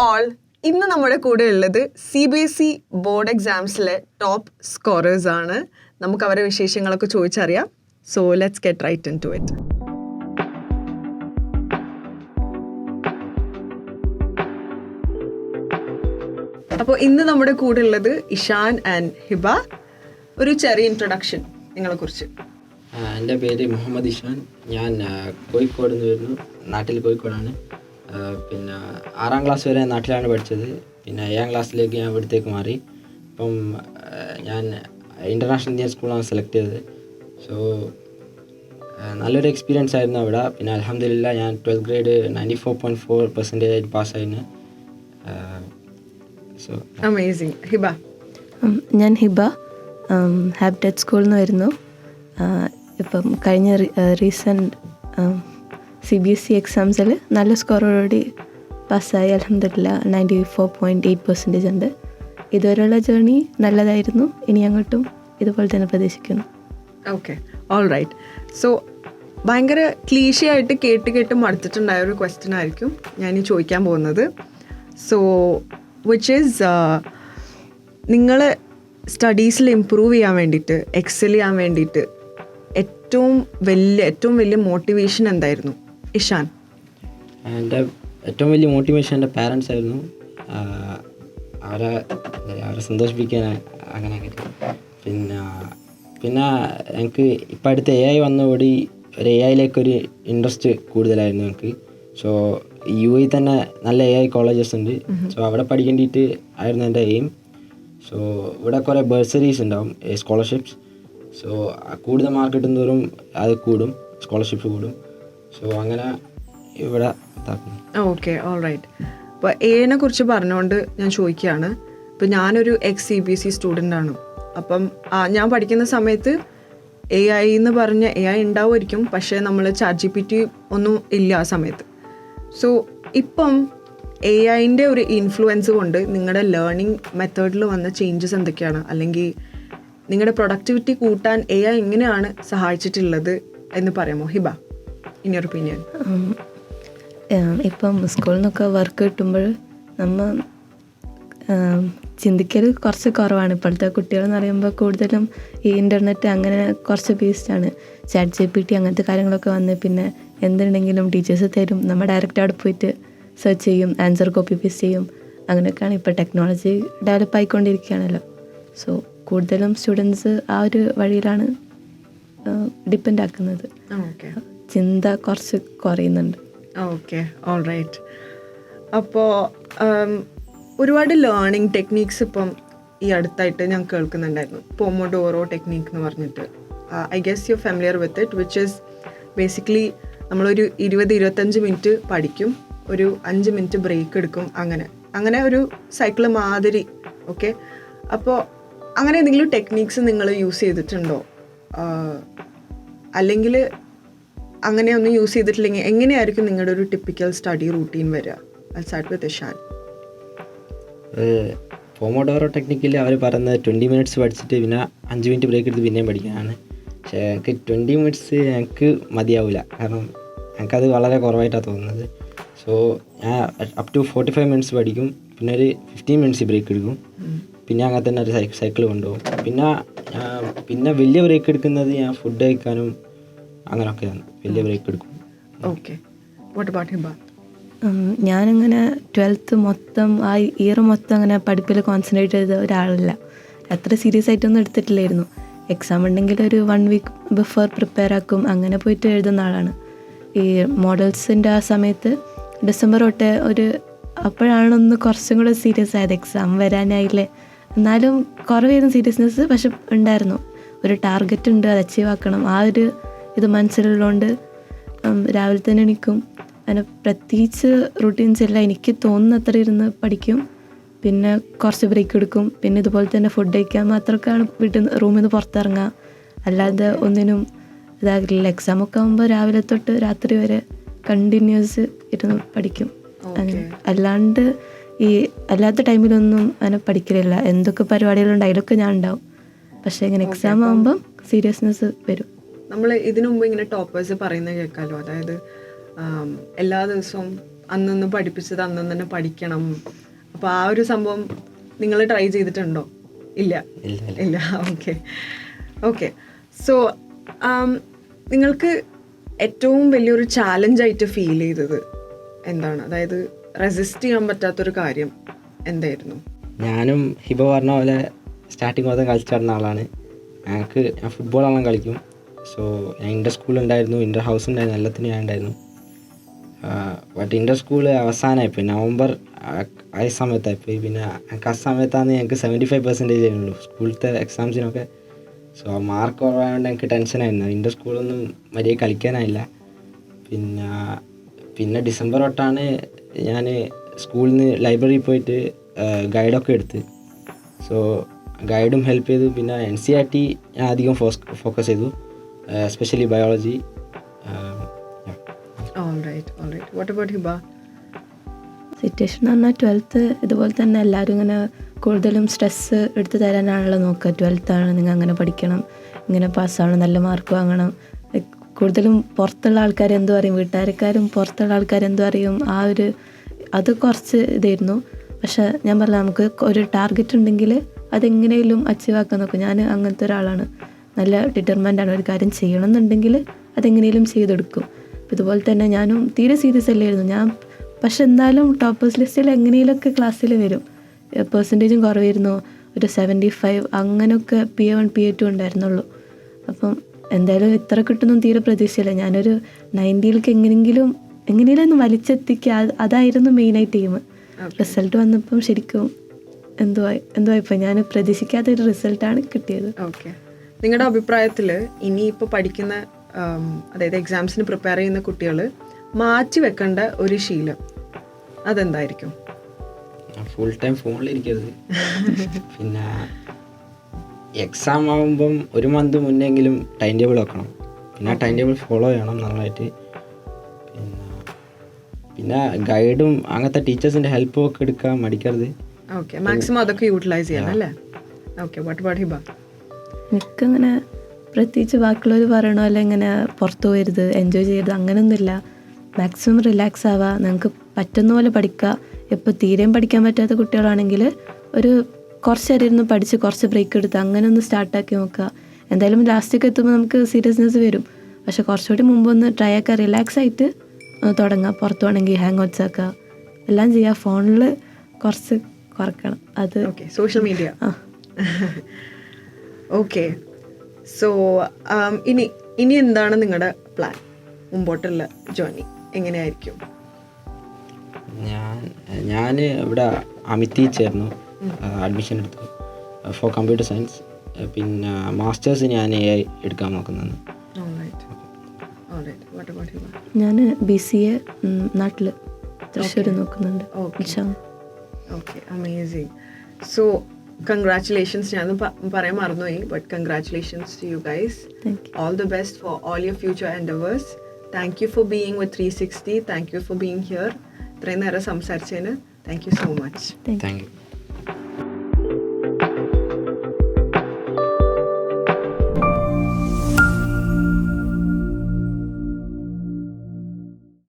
All, ഇന്ന് നമ്മുടെ കൂടെ ഉള്ളത് CBSE ബോർഡ് എക്സാംസിലെ ടോപ്പ് സ്കോറേഴ്സ് ആണ്. നമുക്ക് അവരുടെ വിശേഷങ്ങളൊക്കെ ചോദിച്ചറിയാം. So let's get right into it. അപ്പോൾ ഇന്ന് നമ്മുടെ കൂടെ ഉള്ളത് ഇഷാൻ ആൻഡ് ഹിബ. ഒരു ചെറിയ ഇൻട്രൊഡക്ഷൻ നിങ്ങളെക്കുറിച്ച്. എൻ്റെ പേര് മുഹമ്മദ് ഇഷാൻ. ഞാൻ കോഴിക്കോട് നിന്ന് വരുന്നു. നാട്ടിൽ കോഴിക്കോടാണ്. പിന്നെ 6ാം ക്ലാസ് വരെ നാട്ടിലാണ് പഠിച്ചത്. പിന്നെ 7ാം ക്ലാസ്സിലേക്ക് ഞാൻ ഇവിടത്തേക്ക് മാറി. അപ്പം ഞാൻ ഇൻ്റർനാഷണൽ ഇന്ത്യൻ സ്കൂളാണ് സെലക്ട് ചെയ്തത്. സോ നല്ലൊരു എക്സ്പീരിയൻസ് ആയിരുന്നു അവിടെ. പിന്നെ അൽഹംദുലില്ലാ ഞാൻ 12th ഗ്രേഡ് 94.4% പാസ്സായിരുന്നു. So amazing. ഹിബ? ഞാൻ ഹിബ, ഹാബിറ്റേറ്റ് സ്കൂളിൽ നിന്ന് വരുന്നു. ഇപ്പം കഴിഞ്ഞ റീസെൻറ്റ് CBSE എക്സാംസിൽ നല്ല സ്കോറോടുകൂടി പാസ്സായി. അൽഹംദുലില്ലാ 94.8% ഉണ്ട്. ഇതുവരെയുള്ള ജേർണി നല്ലതായിരുന്നു. ഇനി അങ്ങോട്ടും ഇതുപോലെ തന്നെ പ്രതീക്ഷിക്കുന്നു. Okay, all right. സോ ഭയങ്കര ക്ലീശയായിട്ട് കേട്ട് മടുത്തിട്ടുണ്ടായ ഒരു ക്വസ്റ്റ്യൻ ആയിരിക്കും ഞാൻ ഈ ചോദിക്കാൻ പോകുന്നത്. സോ വിച്ച് ഈസ് നിങ്ങൾ സ്റ്റഡീസിൽ ഇമ്പ്രൂവ് ചെയ്യാൻ വേണ്ടിയിട്ട്, എക്സൽ ചെയ്യാൻ വേണ്ടിയിട്ട് ഏറ്റവും വലിയ മോട്ടിവേഷൻ എന്തായിരുന്നു ഇഷാൻ? എൻ്റെ ഏറ്റവും വലിയ മോട്ടിവേഷൻ എൻ്റെ പാരൻസ് ആയിരുന്നു. അവരെ സന്തോഷിപ്പിക്കാൻ അങ്ങനെയൊക്കെ. പിന്നെ എനിക്ക് ഇപ്പം അടുത്ത AI വന്നതോടെ ഒരു AI-ലേക്കൊരു ഇൻട്രസ്റ്റ് കൂടുതലായിരുന്നു എനിക്ക്. സോ UAE തന്നെ നല്ല AI കോളേജസ് ഉണ്ട്. സോ അവിടെ പഠിക്കേണ്ടിയിട്ട് ആയിരുന്നു എൻ്റെ എയിം. സോ ഇവിടെ കുറേ ബേഴ്സറീസ് ഉണ്ടാവും, സ്കോളർഷിപ്സ്. സോ കൂടുതൽ മാർക്ക് കിട്ടുന്നതോറും അത് കൂടും, സ്കോളർഷിപ്പ് കൂടും. സോ അങ്ങനെ ഇവിടെ ഇതാക്കുന്നു. Okay, all right. അപ്പോൾ AI-നെ കുറിച്ച് പറഞ്ഞുകൊണ്ട് ഞാൻ ചോദിക്കുകയാണ്. ഇപ്പോൾ ഞാനൊരു CBSE സ്റ്റുഡൻ്റ് ആണ്. അപ്പം ഞാൻ പഠിക്കുന്ന സമയത്ത് AI എന്ന് പറഞ്ഞ AI ഉണ്ടാവുമായിരിക്കും, പക്ഷേ നമ്മൾ ChatGPT ഒന്നും ഇല്ല ആ സമയത്ത്. സോ ഇപ്പം AI-ൻ്റെ ഒരു ഇൻഫ്ലുവൻസ് കൊണ്ട് നിങ്ങളുടെ ലേണിംഗ് മെത്തേഡിൽ വന്ന ചേഞ്ചസ് എന്തൊക്കെയാണ്? അല്ലെങ്കിൽ നിങ്ങളുടെ പ്രൊഡക്ടിവിറ്റി കൂട്ടാൻ AI എങ്ങനെയാണ് സഹായിച്ചിട്ടുള്ളത് എന്ന് പറയാമോ ഹിബ, ഇൻ യുവർ ഒപ്പീനിയൻ? ഇപ്പം സ്കൂളിൽ നിന്നൊക്കെ വർക്ക് കിട്ടുമ്പോൾ നമ്മൾ ചിന്തിക്കൽ കുറച്ച് കുറവാണ്. ഇപ്പോഴത്തെ കുട്ടികളെന്ന് പറയുമ്പോൾ കൂടുതലും ഈ ഇൻ്റർനെറ്റ് അങ്ങനെ കുറച്ച് ബേസ്ഡാണ്. ChatGPT അങ്ങനത്തെ കാര്യങ്ങളൊക്കെ വന്ന് പിന്നെ എന്തുണ്ടെങ്കിലും ടീച്ചേഴ്സ് തരും, നമ്മൾ ഡയറക്റ്റ് അവിടെ പോയിട്ട് സെർച്ച് ചെയ്യും, ആൻസർ കോപ്പി പേസ്റ്റ് ചെയ്യും. അങ്ങനെയൊക്കെയാണ് ഇപ്പോൾ ടെക്നോളജി ഡെവലപ്പ് ആയിക്കൊണ്ടിരിക്കുകയാണല്ലോ. സോ കൂടുതലും സ്റ്റുഡൻസ് ആ ഒരു വഴിയിലാണ് ഡിപ്പെൻഡ് ആക്കുന്നത്. ചിന്ത കുറച്ച് കുറയുന്നുണ്ട്. Okay, all right. അപ്പോൾ ഒരുപാട് ലേണിംഗ് ടെക്നീക്സ് ഇപ്പം ഈ അടുത്തായിട്ട് ഞാൻ കേൾക്കുന്നുണ്ടായിരുന്നു. പൊമോഡോറോ ടെക്നീക്ക് എന്ന് പറഞ്ഞിട്ട്. I guess you familiar with it, which is basically നമ്മളൊരു 20-25 മിനിറ്റ് പഠിക്കും, ഒരു 5 മിനിറ്റ് ബ്രേക്ക് എടുക്കും, അങ്ങനെ ഒരു സൈക്കിൾ മാതിരി. ഓക്കെ, അപ്പോൾ അങ്ങനെ എന്തെങ്കിലും ടെക്നീക്സ് നിങ്ങൾ യൂസ് ചെയ്തിട്ടുണ്ടോ? അല്ലെങ്കിൽ അങ്ങനെയൊന്നും യൂസ് ചെയ്തിട്ടില്ലെങ്കിൽ എങ്ങനെയായിരിക്കും നിങ്ങളുടെ ഒരു ടിപ്പിക്കൽ സ്റ്റഡി റൂട്ടീൻ വരിക? I'll start with Ishaan. Pomodoro ടെക്നിക്കിൽ അവർ പറയുന്നത് 20 മിനിറ്റ്സ് പഠിച്ചിട്ട് പിന്നെ 5 മിനിറ്റ് ബ്രേക്ക് എടുത്ത് പിന്നെയും പഠിക്കാനാണ്. പക്ഷേ എനിക്ക് 20 മിനിറ്റ്സ് എനിക്ക് മതിയാവില്ല, കാരണം എനിക്കത് വളരെ കുറവായിട്ടാണ് തോന്നുന്നത്. സോ ഞാൻ അപ് ടു 45 മിനിറ്റ്സ് പഠിക്കും, പിന്നെ ഒരു 15 മിനിറ്റ്സ് ബ്രേക്ക് എടുക്കും, പിന്നെ അങ്ങനെ തന്നെ ഒരു സൈക്കിൾ കൊണ്ടുപോകും. പിന്നെ വലിയ ബ്രേക്ക് എടുക്കുന്നത് ഞാൻ ഫുഡ് കഴിക്കാനും അങ്ങനെയൊക്കെയാണ് വലിയ ബ്രേക്ക് എടുക്കും. Okay, what about Hiba? ഞാനങ്ങനെ 12th മൊത്തം ആ ഇയർ മൊത്തം അങ്ങനെ പഠിപ്പിൽ കോൺസെൻട്രേറ്റ് ചെയ്ത ഒരാളല്ല. അത്ര സീരിയസ് ആയിട്ടൊന്നും എടുത്തിട്ടില്ലായിരുന്നു. എക്സാം ഉണ്ടെങ്കിൽ ഒരു 1 വീക്ക് ബിഫോർ പ്രിപ്പയർ ആക്കും, അങ്ങനെ പോയിട്ട് എഴുതുന്ന ആളാണ്. ഈ മോഡൽസിൻ്റെ ആ സമയത്ത് ഡിസംബർ തൊട്ട് അപ്പോഴാണൊന്ന് കുറച്ചും കൂടെ സീരിയസ് ആയത്. എക്സാം വരാനായില്ലേ, എന്നാലും കുറവായിരുന്നു സീരിയസ്നെസ്, പക്ഷെ ഉണ്ടായിരുന്നു. ഒരു ടാർഗറ്റ് ഉണ്ട്, അത് അച്ചീവ് ആക്കണം. ആ ഒരു ഇത് മനസ്സിലുള്ളതുകൊണ്ട് രാവിലെ തന്നെ എണീക്കും. അങ്ങനെ പ്രത്യേകിച്ച് റൂട്ടീൻസ് ഇല്ല. എനിക്ക് തോന്നുന്ന അത്ര ഇരുന്ന് പഠിക്കും, പിന്നെ കുറച്ച് ബ്രേക്ക് എടുക്കും, പിന്നെ ഇതുപോലെ തന്നെ ഫുഡ് കഴിക്കാൻ മാത്രമൊക്കെയാണ് റൂമിൽ നിന്ന് പുറത്തിറങ്ങുക. അല്ലാതെ ഒന്നിനും ഇതാകില്ല. എക്സാമൊക്കെ ആകുമ്പോൾ രാവിലെ തൊട്ട് രാത്രി വരെ കണ്ടിന്യൂസ് ഇരുന്ന് പഠിക്കും. അങ്ങനെ അല്ലാണ്ട് ഈ അല്ലാത്ത ടൈമിലൊന്നും അങ്ങനെ പഠിക്കലില്ല. എന്തൊക്കെ പരിപാടികളുണ്ട് അതിലൊക്കെ ഞാൻ ഉണ്ടാവും. പക്ഷേ ഇങ്ങനെ എക്സാം ആകുമ്പം സീരിയസ്നെസ് വരും. നമ്മൾ ഇതിനു മുമ്പ് ഇങ്ങനെ ടോപ്പേഴ്സ് പറയുന്നത് കേൾക്കാമല്ലോ, അതായത് എല്ലാ ദിവസവും അന്നന്ന് പഠിപ്പിച്ചത് അന്നന്ന് തന്നെ പഠിക്കണം. അപ്പോൾ ആ ഒരു സംഭവം നിങ്ങൾ ട്രൈ ചെയ്തിട്ടുണ്ടോ? ഇല്ല. ഇല്ല. ഓക്കെ. സോ നിങ്ങൾക്ക് ഏറ്റവും വലിയൊരു ചാലഞ്ചായിട്ട് ഫീൽ ചെയ്തത് എന്താണ്? അതായത് റെസിസ്റ്റ് ചെയ്യാൻ പറ്റാത്തൊരു കാര്യം എന്തായിരുന്നു? ഞാനും ഹിബ പറഞ്ഞ പോലെ സ്റ്റാർട്ടിങ് മൊത്തം കളിച്ചു നടന്ന ആളാണ്. ഞാൻ ഫുട്ബോളെല്ലാം കളിക്കും. സോ ഞാൻ ഇൻ്റർ സ്കൂളുണ്ടായിരുന്നു, ഇൻ്റർ ഹൗസ് ഉണ്ടായിരുന്നു, എല്ലാത്തിനും ഞാൻ ഉണ്ടായിരുന്നു. ബട്ട് ഇൻ്റർ സ്കൂൾ അവസാനമായിപ്പോയി, നവംബർ ആ സമയത്തായിപ്പോയി. പിന്നെ എനിക്ക് ആ സമയത്താണ് ഞങ്ങൾക്ക് 75% ഉള്ളൂ സ്കൂളത്തെ എക്സാംസിനൊക്കെ. സോ മാർക്ക് കുറവായതുകൊണ്ട് എനിക്ക് ടെൻഷനായിരുന്നു. ഇൻ്റർ സ്കൂളൊന്നും മര്യാദ കളിക്കാനായില്ല. പിന്നെ ഡിസംബർ തൊട്ടാണ് ഞാൻ സ്കൂളിൽ നിന്ന് ലൈബ്രറിയിൽ പോയിട്ട് ഗൈഡൊക്കെ എടുത്ത്. സോ ഗൈഡും ഹെൽപ്പ് ചെയ്തു. പിന്നെ NCERT ഞാൻ അധികം ഫോക്കസ് ചെയ്തു, എസ്പെഷ്യലി ബയോളജി. സിറ്റുവേഷൻ എന്ന് പറഞ്ഞാൽ 12th ഇതുപോലെ തന്നെ എല്ലാവരും ഇങ്ങനെ കൂടുതലും സ്ട്രെസ്സ് എടുത്ത് തരാനാണല്ലോ നോക്കുക. 12th ആണ്, നിങ്ങൾ അങ്ങനെ പഠിക്കണം, ഇങ്ങനെ പാസ്സാവണം, നല്ല മാർക്ക് വാങ്ങണം. കൂടുതലും പുറത്തുള്ള ആൾക്കാർ എന്തു പറയും, വീട്ടുകാരെക്കാരും പുറത്തുള്ള ആൾക്കാർ എന്തു പറയും, അത് കുറച്ച് ഇതായിരുന്നു. പക്ഷെ ഞാൻ പറഞ്ഞ നമുക്ക് ഒരു ടാർഗറ്റ് ഉണ്ടെങ്കിൽ അതെങ്ങനെയും അച്ചീവ് ആക്കാൻ നോക്കും. ഞാൻ അങ്ങനത്തെ ഒരാളാണ്, നല്ല ഡിറ്റർമൈൻഡാണ്. ഒരു കാര്യം ചെയ്യണം എന്നുണ്ടെങ്കിൽ അതെങ്ങനെയും ചെയ്തെടുക്കും. അപ്പോൾ ഇതുപോലെ തന്നെ ഞാനും തീരെ സീരിയസ് അല്ലായിരുന്നു ഞാൻ. പക്ഷെ എന്നാലും ടോപ്പേഴ്സ് ലിസ്റ്റിൽ എങ്ങനെയൊക്കെ ക്ലാസ്സിൽ വരും. പെർസെൻറ്റേജും കുറവായിരുന്നു, ഒരു 75 അങ്ങനെയൊക്കെ PA1 PA2 ഉണ്ടായിരുന്നുള്ളൂ. അപ്പം എന്തായാലും ഇത്ര കിട്ടുന്നു തീരെ പ്രതീക്ഷയില്ല. ഞാനൊരു 90ലേക്ക് എങ്ങനെയെങ്കിലും ഒന്ന് വലിച്ചെത്തിക്കുക, അതായിരുന്നു മെയിനായിട്ട് എയിം. റിസൾട്ട് വന്നപ്പം ശരിക്കും എന്തോ ഇപ്പം ഞാൻ പ്രതീക്ഷിക്കാത്തൊരു റിസൾട്ടാണ് കിട്ടിയത്. ഓക്കെ. നിങ്ങളുടെ അഭിപ്രായത്തിൽ ഇനിയിപ്പോൾ പഠിക്കുന്ന അതായത് എക്സാംസിന് പ്രിപ്പയർ ചെയ്യുന്ന കുട്ടികൾ മാറ്റി വെക്കേണ്ട ഒരു ശീലം അതെന്തായിരിക്കും? Full time ഫോണിലിരിക്കരുത്. പിന്നെ എക്സാം ആകുമ്പം ഒരു മന്ത് മുന്നെങ്കിലും ടൈം ടേബിൾ വെക്കണം. പിന്നെ ആ ടൈം ടേബിൾ ഫോളോ ചെയ്യണം നന്നായിട്ട്. പിന്നെ ഗൈഡും അങ്ങനത്തെ ടീച്ചേഴ്സിൻ്റെ ഹെൽപ്പും ഒക്കെ എടുക്കാൻ മടിക്കരുത്. ഓക്കെ, മാക്സിമം അതൊക്കെ യൂട്ടിലൈസ് ചെയ്യണം അല്ലേ? ഓക്കെ. വാട്ട് ഹിബ? എനിക്കങ്ങനെ പ്രത്യേകിച്ച് ബാക്കിയുള്ളവർ പറയണോ അല്ല ഇങ്ങനെ പുറത്തു പോകരുത്, എൻജോയ് ചെയ്യരുത്, അങ്ങനെയൊന്നുമില്ല. മാക്സിമം റിലാക്സ് ആവുക, നിങ്ങൾക്ക് പറ്റുന്ന പോലെ പഠിക്കുക. ഇപ്പോൾ തീരെയും പഠിക്കാൻ പറ്റാത്ത കുട്ടികളാണെങ്കിൽ ഒരു കുറച്ച് നേരം ഇരുന്ന് പഠിച്ച് കുറച്ച് ബ്രേക്ക് എടുത്ത് അങ്ങനെ ഒന്ന് സ്റ്റാർട്ടാക്കി നോക്കുക. എന്തായാലും ലാസ്റ്റൊക്കെ എത്തുമ്പോൾ നമുക്ക് സീരിയസ്നെസ് വരും. പക്ഷെ കുറച്ചുകൂടി മുമ്പ് ഒന്ന് ട്രൈ ആക്കുക, റിലാക്സ് ആയിട്ട് തുടങ്ങുക. പുറത്തു വേണമെങ്കിൽ ഹാങ് ഔട്ട്സ് ആക്കുക, എല്ലാം ചെയ്യുക. ഫോണിൽ കുറച്ച് കുറക്കണം. അത് സോഷ്യൽ മീഡിയ. ഓക്കെ. സോ ഇനി എന്താണ് നിങ്ങളുടെ പ്ലാൻ? മുമ്പോട്ടുള്ള ജേർണി എങ്ങനെയായിരിക്കും? ഞാൻ ഇവിടെ അമിതി ചേർന്നു, അഡ്മിഷൻ എടുത്തു ഫോർ കമ്പ്യൂട്ടർ സയൻസ്. പിന്നെ മാസ്റ്റേഴ്സ് ഞാൻ AI എടുക്കാൻ നോക്കുന്നത്. ഞാൻ BCA നാട്ടിൽ തൃശ്ശൂർ നോക്കുന്നുണ്ട്. Okay, amazing. So congratulations. ഞാനൊന്നും പറയാൻ മറന്നുപോയി, but congratulations to you guys. All the best for all your future endeavours. Thank you for being with 360. Thank you for being here. ഇത്രയും നേരം സംസാരിച്ചതിന് thank you so much. Thank U.